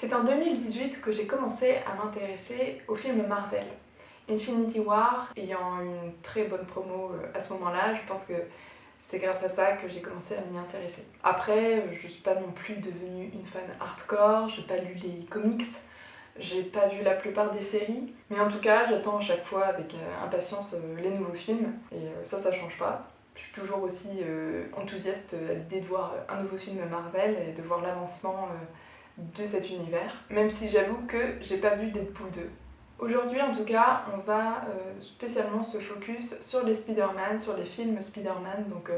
C'est en 2018 que j'ai commencé à m'intéresser aux films Marvel. Infinity War ayant une très bonne promo à ce moment-là, je pense que c'est grâce à ça que j'ai commencé à m'y intéresser. Après, je suis pas non plus devenue une fan hardcore, j'ai pas lu les comics, j'ai pas vu la plupart des séries, mais en tout cas, j'attends à chaque fois avec impatience les nouveaux films, et ça change pas. Je suis toujours aussi enthousiaste à l'idée de voir un nouveau film Marvel et de voir l'avancement de cet univers, même si j'avoue que j'ai pas vu Deadpool 2. Aujourd'hui en tout cas, on va spécialement se focus sur les Spider-Man, sur les films Spider-Man, donc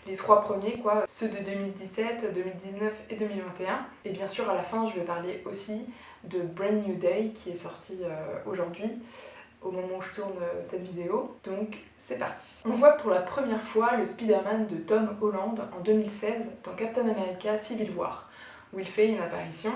les trois premiers quoi, ceux de 2017, 2019 et 2021. Et bien sûr à la fin je vais parler aussi de Brand New Day qui est sorti aujourd'hui, au moment où je tourne cette vidéo, donc c'est parti. On voit pour la première fois le Spider-Man de Tom Holland en 2016 dans Captain America Civil War, où il fait une apparition.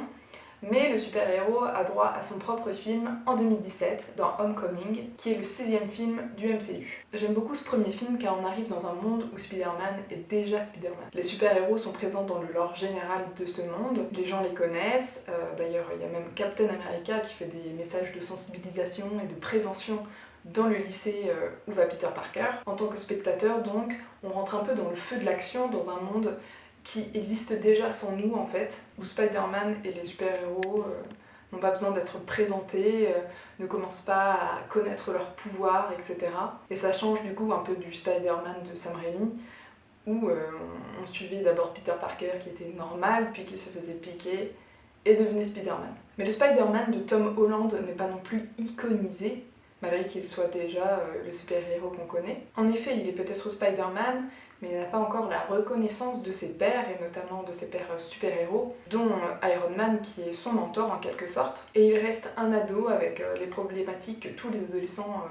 Mais le super-héros a droit à son propre film en 2017 dans Homecoming, qui est le 16e film du MCU. J'aime beaucoup ce premier film car on arrive dans un monde où Spider-Man est déjà Spider-Man. Les super-héros sont présents dans le lore général de ce monde, les gens les connaissent, d'ailleurs il y a même Captain America qui fait des messages de sensibilisation et de prévention dans le lycée où va Peter Parker. En tant que spectateur donc, on rentre un peu dans le feu de l'action dans un monde qui existe déjà sans nous en fait, où Spider-Man et les super-héros n'ont pas besoin d'être présentés, ne commencent pas à connaître leurs pouvoirs, etc. Et ça change du coup un peu du Spider-Man de Sam Raimi, où on suivait d'abord Peter Parker qui était normal, puis qui se faisait piquer, et devenait Spider-Man. Mais le Spider-Man de Tom Holland n'est pas non plus iconisé, malgré qu'il soit déjà le super-héros qu'on connaît. En effet, il est peut-être Spider-Man, mais il n'a pas encore la reconnaissance de ses pairs, et notamment de ses pairs super-héros, dont Iron Man qui est son mentor en quelque sorte, et il reste un ado avec les problématiques que tous les adolescents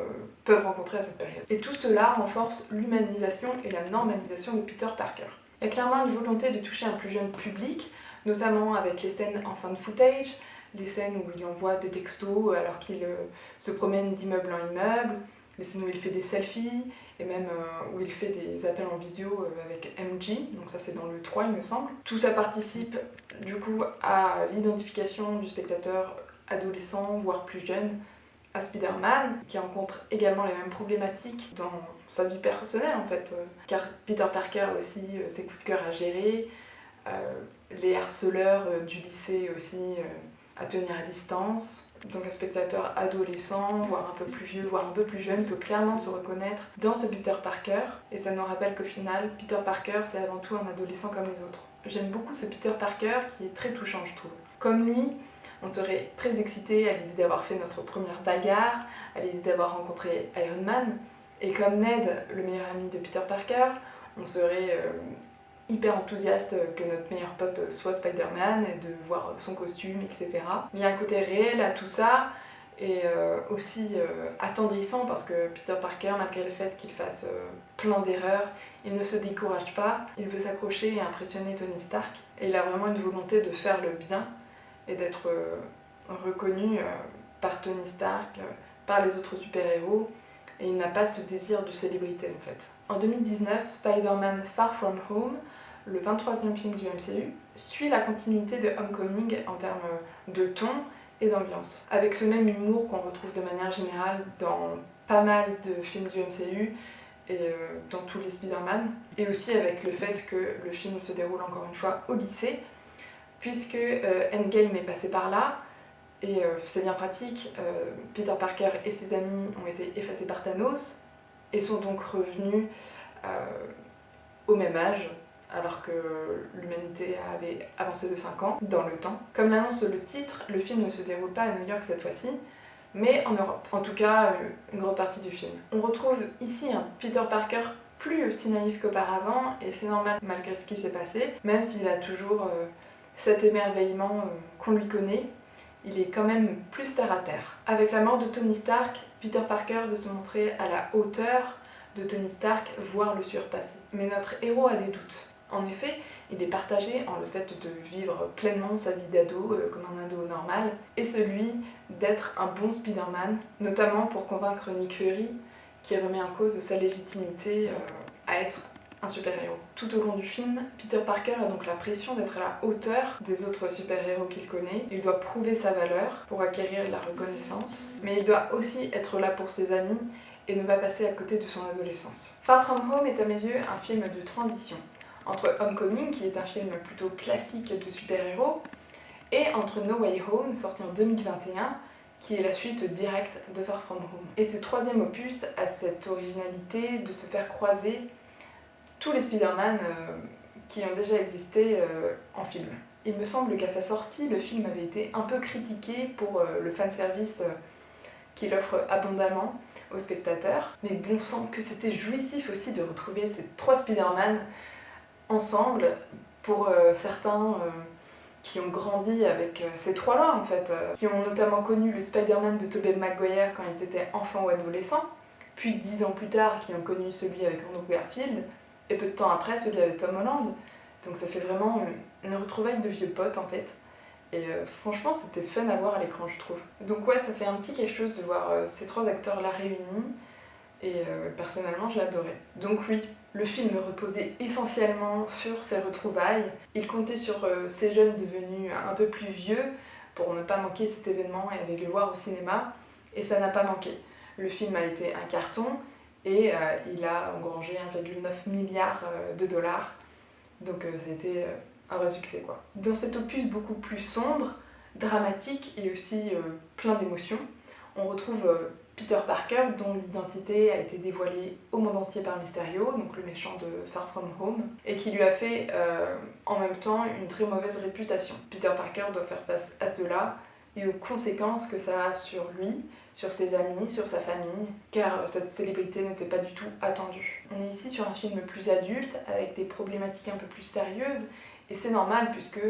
peuvent rencontrer à cette période. Et tout cela renforce l'humanisation et la normalisation de Peter Parker. Il y a clairement une volonté de toucher un plus jeune public, notamment avec les scènes en fan footage, les scènes où il envoie des textos alors qu'il se promène d'immeuble en immeuble, les scènes où il fait des selfies, et même où il fait des appels en visio avec MJ, donc ça c'est dans le 3 il me semble. Tout ça participe du coup à l'identification du spectateur adolescent, voire plus jeune, à Spider-Man, qui rencontre également les mêmes problématiques dans sa vie personnelle en fait, car Peter Parker a aussi ses coups de cœur à gérer, les harceleurs du lycée aussi à tenir à distance. Donc un spectateur adolescent, voire un peu plus vieux, voire un peu plus jeune, peut clairement se reconnaître dans ce Peter Parker. Et ça nous rappelle qu'au final, Peter Parker, c'est avant tout un adolescent comme les autres. J'aime beaucoup ce Peter Parker qui est très touchant, je trouve. Comme lui, on serait très excité à l'idée d'avoir fait notre première bagarre, à l'idée d'avoir rencontré Iron Man. Et comme Ned, le meilleur ami de Peter Parker, on serait hyper enthousiaste que notre meilleur pote soit Spider-Man et de voir son costume, etc. Mais il y a un côté réel à tout ça et aussi attendrissant parce que Peter Parker, malgré le fait qu'il fasse plein d'erreurs, il ne se décourage pas, il veut s'accrocher et impressionner Tony Stark et il a vraiment une volonté de faire le bien et d'être reconnu par Tony Stark, par les autres super-héros, et il n'a pas ce désir de célébrité en fait. En 2019, Spider-Man Far From Home, le 23e film du MCU, suit la continuité de Homecoming en termes de ton et d'ambiance, avec ce même humour qu'on retrouve de manière générale dans pas mal de films du MCU et dans tous les Spider-Man, et aussi avec le fait que le film se déroule encore une fois au lycée, puisque Endgame est passé par là, et c'est bien pratique, Peter Parker et ses amis ont été effacés par Thanos, et sont donc revenus au même âge, alors que l'humanité avait avancé de 5 ans dans le temps. Comme l'annonce le titre, le film ne se déroule pas à New York cette fois-ci, mais en Europe, en tout cas une grande partie du film. On retrouve ici un Peter Parker plus si naïf qu'auparavant, et c'est normal malgré ce qui s'est passé, même s'il a toujours cet émerveillement qu'on lui connaît, il est quand même plus terre à terre. Avec la mort de Tony Stark, Peter Parker veut se montrer à la hauteur de Tony Stark, voire le surpasser. Mais notre héros a des doutes. En effet, il est partagé en le fait de vivre pleinement sa vie d'ado comme un ado normal, et celui d'être un bon Spider-Man, notamment pour convaincre Nick Fury, qui remet en cause sa légitimité à être un super-héros. Tout au long du film, Peter Parker a donc la pression d'être à la hauteur des autres super-héros qu'il connaît. Il doit prouver sa valeur pour acquérir la reconnaissance, mais il doit aussi être là pour ses amis et ne pas passer à côté de son adolescence. Far From Home est à mes yeux un film de transition entre Homecoming, qui est un film plutôt classique de super-héros, et entre No Way Home, sorti en 2021, qui est la suite directe de Far From Home. Et ce troisième opus a cette originalité de se faire croiser tous les Spider-Man qui ont déjà existé en film. Il me semble qu'à sa sortie, le film avait été un peu critiqué pour le fanservice qu'il offre abondamment aux spectateurs, mais bon sang que c'était jouissif aussi de retrouver ces trois Spider-Man ensemble pour certains qui ont grandi avec ces trois-là en fait, qui ont notamment connu le Spider-Man de Tobey Maguire quand ils étaient enfants ou adolescents, puis 10 ans plus tard qui ont connu celui avec Andrew Garfield, et peu de temps après celui avec Tom Holland. Donc ça fait vraiment une retrouvaille de vieux potes en fait. Et franchement c'était fun à voir à l'écran je trouve. Donc ouais, ça fait un petit quelque chose de voir ces trois acteurs là réunis. Et personnellement, je l'adorais. Donc oui, le film reposait essentiellement sur ces retrouvailles. Il comptait sur ces jeunes devenus un peu plus vieux pour ne pas manquer cet événement et aller le voir au cinéma. Et ça n'a pas manqué. Le film a été un carton et il a engrangé 1,9 milliard de dollars. Donc ça a été un vrai succès quoi. Dans cet opus beaucoup plus sombre, dramatique et aussi plein d'émotions, on retrouve Peter Parker, dont l'identité a été dévoilée au monde entier par Mysterio, donc le méchant de Far From Home, et qui lui a fait en même temps une très mauvaise réputation. Peter Parker doit faire face à cela et aux conséquences que ça a sur lui, sur ses amis, sur sa famille, car cette célébrité n'était pas du tout attendue. On est ici sur un film plus adulte, avec des problématiques un peu plus sérieuses, et c'est normal puisque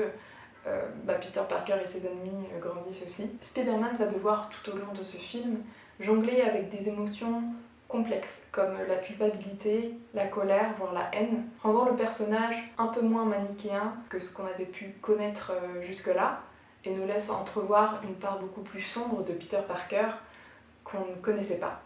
Peter Parker et ses ennemis grandissent aussi. Spider-Man va devoir tout au long de ce film jongler avec des émotions complexes comme la culpabilité, la colère, voire la haine, rendant le personnage un peu moins manichéen que ce qu'on avait pu connaître jusque-là et nous laisse entrevoir une part beaucoup plus sombre de Peter Parker qu'on ne connaissait pas.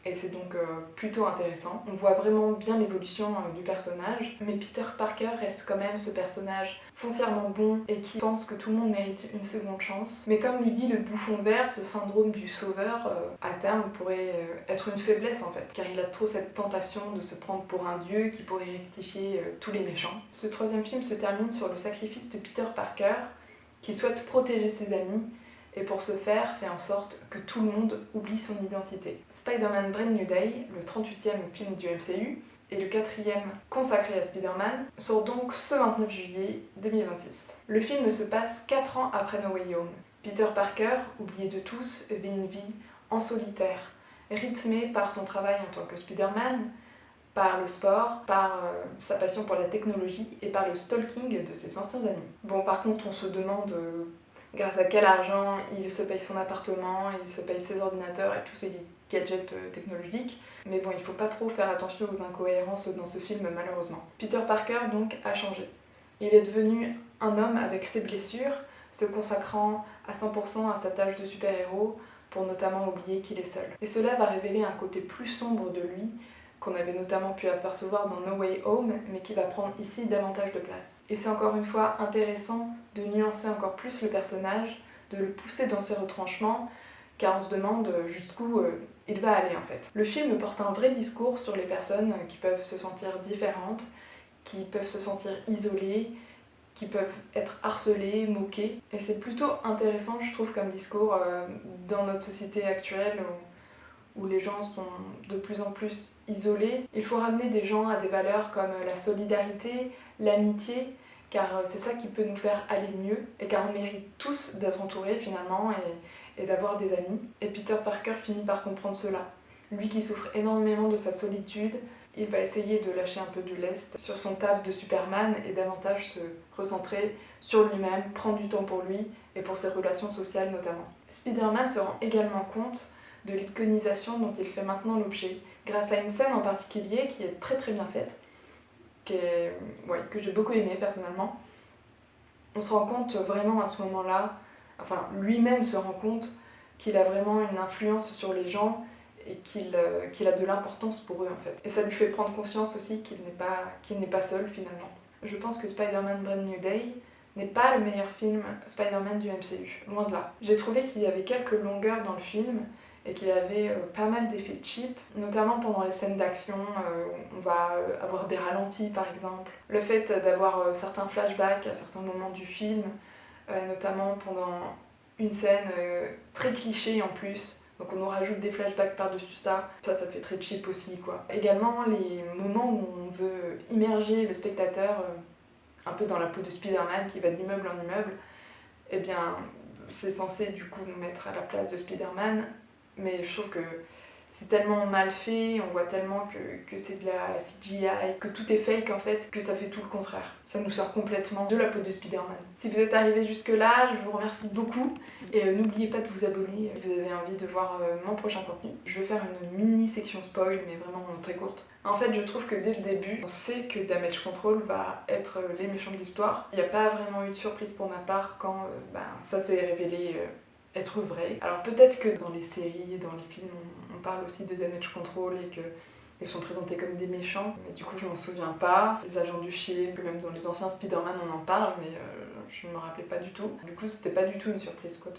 Et c'est donc plutôt intéressant. On voit vraiment bien l'évolution du personnage, mais Peter Parker reste quand même ce personnage foncièrement bon et qui pense que tout le monde mérite une seconde chance. Mais comme lui dit le bouffon vert, ce syndrome du sauveur, à terme, pourrait être une faiblesse en fait, car il a trop cette tentation de se prendre pour un dieu qui pourrait rectifier tous les méchants. Ce troisième film se termine sur le sacrifice de Peter Parker, qui souhaite protéger ses amis, et pour ce faire, fait en sorte que tout le monde oublie son identité. Spider-Man Brand New Day, le 38e film du MCU, et le 4e consacré à Spider-Man, sort donc ce 29 juillet 2026. Le film se passe 4 ans après No Way Home. Peter Parker, oublié de tous, vit une vie en solitaire, rythmée par son travail en tant que Spider-Man, par le sport, par sa passion pour la technologie et par le stalking de ses anciens amis. Bon, par contre, on se demande grâce à quel argent il se paye son appartement, il se paye ses ordinateurs et tous ses gadgets technologiques. Mais bon, il faut pas trop faire attention aux incohérences dans ce film malheureusement. Peter Parker donc a changé. Il est devenu un homme avec ses blessures, se consacrant à 100% à sa tâche de super-héros pour notamment oublier qu'il est seul. Et cela va révéler un côté plus sombre de lui qu'on avait notamment pu apercevoir dans No Way Home, mais qui va prendre ici davantage de place. Et c'est encore une fois intéressant de nuancer encore plus le personnage, de le pousser dans ses retranchements, car on se demande jusqu'où il va aller en fait. Le film porte un vrai discours sur les personnes qui peuvent se sentir différentes, qui peuvent se sentir isolées, qui peuvent être harcelées, moquées. Et c'est plutôt intéressant, je trouve, comme discours dans notre société actuelle où les gens sont de plus en plus isolés. Il faut ramener des gens à des valeurs comme la solidarité, l'amitié, car c'est ça qui peut nous faire aller mieux, et car on mérite tous d'être entourés finalement et d'avoir des amis. Et Peter Parker finit par comprendre cela. Lui qui souffre énormément de sa solitude, il va essayer de lâcher un peu du lest sur son taf de Superman et davantage se recentrer sur lui-même, prendre du temps pour lui et pour ses relations sociales notamment. Spider-Man se rend également compte de l'iconisation dont il fait maintenant l'objet, grâce à une scène en particulier qui est très très bien faite, que j'ai beaucoup aimée personnellement. On se rend compte vraiment à ce moment-là, enfin lui-même se rend compte qu'il a vraiment une influence sur les gens et qu'il a de l'importance pour eux en fait. Et ça lui fait prendre conscience aussi qu'il n'est pas seul finalement. Je pense que Spider-Man Brand New Day n'est pas le meilleur film Spider-Man du MCU, loin de là. J'ai trouvé qu'il y avait quelques longueurs dans le film et qu'il y avait pas mal d'effets cheap, notamment pendant les scènes d'action, on va avoir des ralentis par exemple. Le fait d'avoir certains flashbacks à certains moments du film, notamment pendant une scène très cliché en plus, donc on nous rajoute des flashbacks par-dessus ça fait très cheap aussi quoi. Également les moments où on veut immerger le spectateur un peu dans la peau de Spider-Man qui va d'immeuble en immeuble, eh bien c'est censé du coup nous mettre à la place de Spider-Man, mais je trouve que c'est tellement mal fait, on voit tellement que c'est de la CGI, que tout est fake en fait, que ça fait tout le contraire. Ça nous sort complètement de la peau de Spider-Man. Si vous êtes arrivé jusque là, je vous remercie beaucoup et n'oubliez pas de vous abonner si vous avez envie de voir mon prochain contenu. Je vais faire une mini section spoil, mais vraiment très courte. En fait, je trouve que dès le début, on sait que Damage Control va être les méchants de l'histoire. Il n'y a pas vraiment eu de surprise pour ma part quand ça s'est révélé être vrai. Alors peut-être que dans les séries et dans les films, on parle aussi de Damage Control et qu'ils sont présentés comme des méchants, mais du coup je m'en souviens pas. Les agents du Shield, que même dans les anciens Spider-Man on en parle, mais je ne me rappelais pas du tout. Du coup c'était pas du tout une surprise quoi,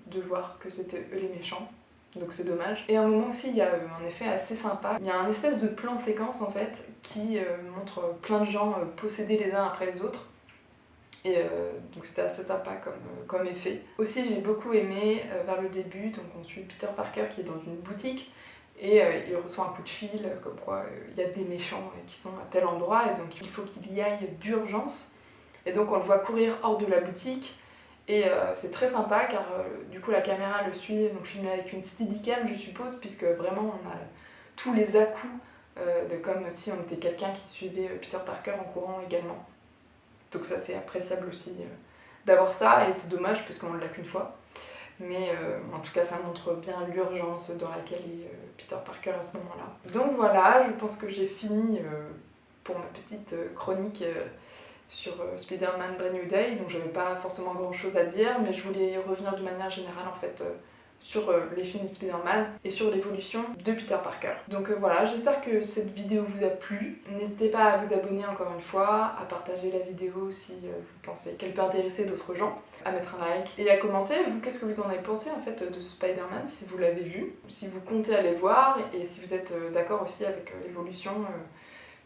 de voir que c'était eux les méchants. Donc c'est dommage. Et à un moment aussi, il y a un effet assez sympa. Il y a un espèce de plan séquence en fait qui montre plein de gens possédés les uns après les autres. Et donc c'était assez sympa comme effet. Aussi j'ai beaucoup aimé vers le début, donc on suit Peter Parker qui est dans une boutique et il reçoit un coup de fil comme quoi il y a des méchants qui sont à tel endroit et donc il faut qu'il y aille d'urgence. Et donc on le voit courir hors de la boutique et c'est très sympa car du coup la caméra le suit, donc filmé avec une steadicam je suppose, puisque vraiment on a tous les à-coups comme si on était quelqu'un qui suivait Peter Parker en courant également. Donc ça c'est appréciable aussi d'avoir ça, et c'est dommage parce qu'on l'a qu'une fois. Mais en tout cas ça montre bien l'urgence dans laquelle est Peter Parker à ce moment-là. Donc voilà, je pense que j'ai fini pour ma petite chronique sur Spider-Man Brand New Day. Donc j'avais pas forcément grand chose à dire, mais je voulais revenir de manière générale en fait sur les films Spider-Man et sur l'évolution de Peter Parker. Donc voilà, j'espère que cette vidéo vous a plu. N'hésitez pas à vous abonner encore une fois, à partager la vidéo si vous pensez qu'elle peut intéresser d'autres gens, à mettre un like et à commenter. Vous, qu'est-ce que vous en avez pensé en fait de Spider-Man, si vous l'avez vu, si vous comptez aller voir et si vous êtes d'accord aussi avec l'évolution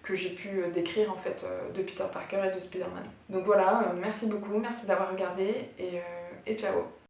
que j'ai pu décrire en fait de Peter Parker et de Spider-Man. Donc voilà, merci beaucoup, merci d'avoir regardé et ciao.